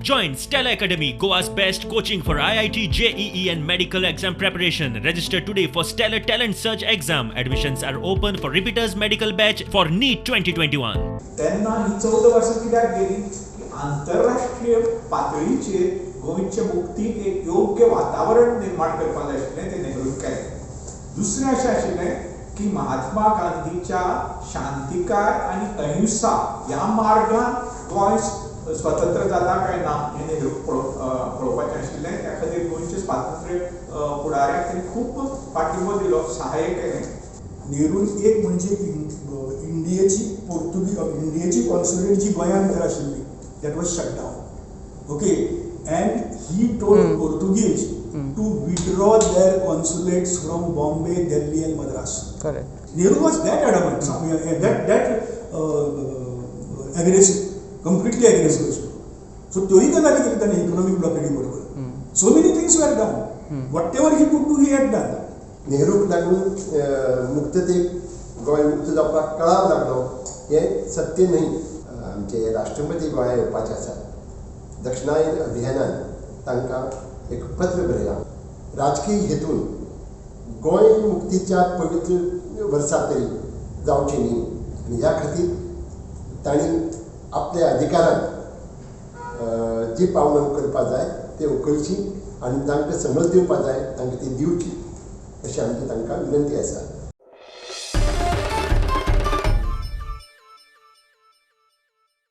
Join Stella Academy, Goa's best coaching for IIT, JEE and medical exam preparation. Register today for Stellar Talent Search exam. Admissions are open for repeaters medical batch for NEET 2021. त्यांना ही 14 वर्ष कित्याक गेली की आंतरराष्ट्रीय पातळीचेर गोंयचे मुक्तीक एक योग्य वातावरण निर्माण करपाक जाय आशिल्लें तें नेहरून केलें. दुसरें अशें आशिल्लें की महात्मा गांधीच्या शांतिकाय आनी अहिंसा ह्या मार्गान गोंय स्वतंत्र जाता काय ना हें नेहरूक पळोवपाचें आशिल्लें. त्या खातीर गोंयचे स्वातंत्र्य फुडाऱ्याक तेणें खूब पाठिंबो दिलो, सहाय्य केलें. नेरून एक म्हणजे इंडियेची कॉन्सुलेट जी गोंयांत तर आशिल्ली that was shut down. Okay, and he told Portuguese to withdraw their consulates from Bombay, Delhi and Madras. Correct. Nehru was that adamant, aggressive, completely aggressive. So तोही गजाली केली त्याने इकॉनॉमिक ब्लॉकेडी बरोबर. So many things were done. Whatever he could do, he had done. नेहरूक लागून मुक्ततेक गोंय मुक्त जावपाक कळाव लागलो हें सत्य न्हय. आमचे राष्ट्रपती गोंया येवपाचे आसात. दक्षिणायन अभियानान तांकां एक पत्र बरयलां. राजकीय हेतून गोंय मुक्तीच्या पवित्र वर्सा तरी जावची न्ही आनी ह्या खातीर तांणी आपल्या अधिकारान जी पावलां करपा जाय ती उखलची आनी तांकां समज दिवपा जाय तांकां ती दिवची अशी आमची तांकां विनंती आसा.